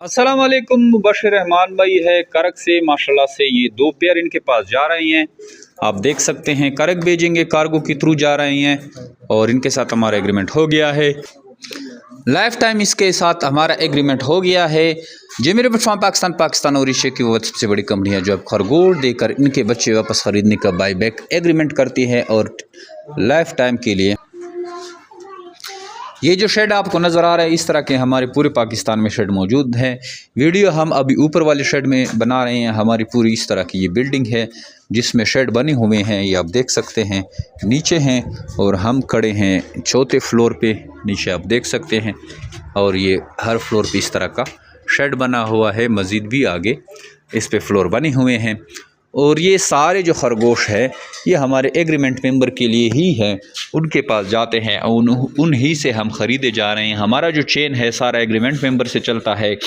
अस्सलाम वालेकुम। मुबशिर रहमान भाई है करक से, माशाल्लाह से ये 2 पेयर इनके पास जा रहे हैं। आप देख सकते हैं करक भेजेंगे, कार्गो के थ्रू जा रहे हैं और इनके साथ हमारा एग्रीमेंट हो गया है। लाइफ टाइम इसके साथ हमारा एग्रीमेंट हो गया है। जेमिरेट फार्म पाकिस्तान और एशिया की वो सबसे बड़ी कंपनी है जो अब खरगोश देकर इनके बच्चे वापस ख़रीदने का बाईबैक एग्रीमेंट करती है और लाइफ टाइम के लिए। ये जो शेड आपको नज़र आ रहा है, इस तरह के हमारे पूरे पाकिस्तान में शेड मौजूद हैं। वीडियो हम अभी ऊपर वाले शेड में बना रहे हैं। हमारी पूरी इस तरह की ये बिल्डिंग है जिसमें शेड बने हुए हैं, ये आप देख सकते हैं। नीचे हैं और हम खड़े हैं चौथे फ्लोर पे, नीचे आप देख सकते हैं। और ये हर फ्लोर पे इस तरह का शेड बना हुआ है, मज़ीद भी आगे इस पे फ्लोर बने हुए हैं। और ये सारे जो खरगोश है ये हमारे एग्रीमेंट मेंबर के लिए ही है, उनके पास जाते हैं, उन्हीं से हम ख़रीदे जा रहे हैं। हमारा जो चेन है सारा एग्रीमेंट मेंबर से चलता है।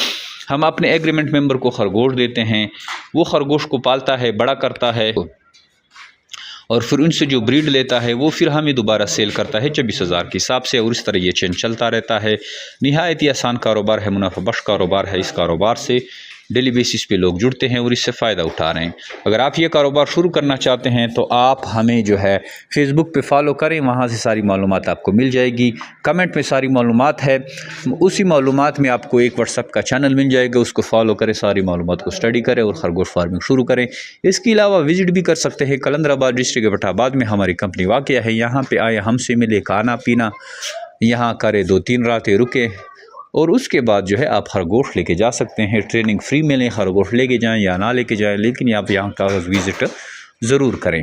हम अपने एग्रीमेंट मेंबर को खरगोश देते हैं, वो खरगोश को पालता है, बड़ा करता है और फिर उनसे जो ब्रीड लेता है वो फिर हमें दोबारा सेल करता है 24,000 के हिसाब से। और इस तरह ये चेन चलता रहता है। निहायत ही आसान कारोबार है, मुनाफा बख्श कारोबार है। इस कारोबार से डेली बेसिस पे लोग जुड़ते हैं और इससे फ़ायदा उठा रहे हैं। अगर आप ये कारोबार शुरू करना चाहते हैं तो आप हमें जो है फेसबुक पे फॉलो करें, वहाँ से सारी मालूमात आपको मिल जाएगी। कमेंट में सारी मालूमात है, उसी मालूमात में आपको एक व्हाट्सअप का चैनल मिल जाएगा, उसको फॉलो करें, सारी मालूमात को स्टडी करें और खरगोश फार्मिंग शुरू करें। इसके अलावा विज़िट भी कर सकते हैं। कलंदराबाद डिस्ट्रिक्ट के बटाबाद में हमारी कंपनी वाक़या है। यहाँ पर आए, हमसे मिले, खाना पीना यहाँ करें, 2-3 रातें रुके और उसके बाद जो है आप खरगोश लेके जा सकते हैं। ट्रेनिंग फ्री में लें, खरगोश लेके जाएं या ना लेके जाएं, लेकिन आप यहाँ का विज़िट ज़रूर करें।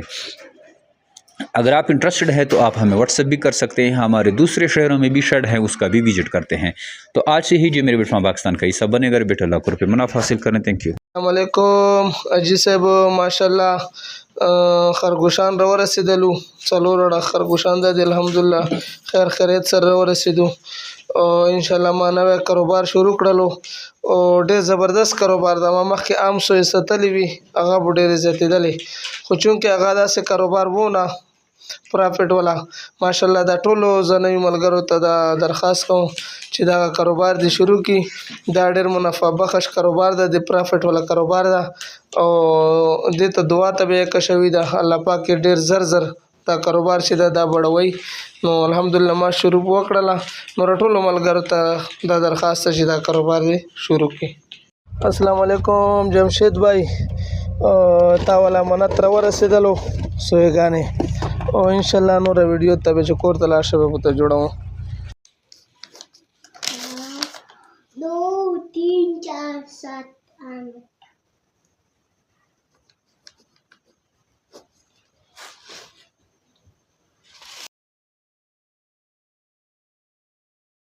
अगर आप इंटरेस्टेड है तो आप हमें व्हाट्सएप भी कर सकते हैं। हमारे दूसरे शहरों में भी शेड है, उसका भी विजिट करते हैं। तो आज से ही जो मेरे बेटा पाकिस्तान का हिस्सा बनेगा, बेटा लाखों रुपये मुनाफा हासिल करें। Thank you. अस्सलाम वालेकुम अजी साहब, माशाल्लाह खरगोशान रवा रसीदलू चलोरड़ा खरगोशान दा अल्हम्दुलिल्लाह खैर खैरियत सर रवा रसीदू और इंशाल्लाह मा नवा कारोबार शुरू कड़लो और ढेर ज़बरदस्त कारोबार दा। मख के आम सो सतली भी आगा बुढ़े जतेदले खो चूँकि आगा से कारोबार वो ना प्रॉफिट वाला माशाल्लाह दा टोलो जनवी मलगरो ता दा दरख्वास्त कहूँ कि दा कारोबार दी शुरू की दा ढेर मुनाफा बख्श कारोबार दा, दे प्रॉफिट वाला कारोबार दा और दे तो दुआ तबे कशवी दा अल्लाह पाक के ढेर ज़र दा कारोबार से दा बढ़वई नो अल्हम्दुलिल्लाह मा शुरू वकड़ला नो टोलो मलगरो ता दा दरख्वास्त से दा कारोबार दे शुरू की। अस्सलाम वालेकुम जमशेद भाई, तावाला मनत रवा रसीदलो सोएगाने और इंशाल्लाह नूरा वीडियो तबे जो कोर तलाश है वो तो जोड़ाऊँ 2 3 4 7 8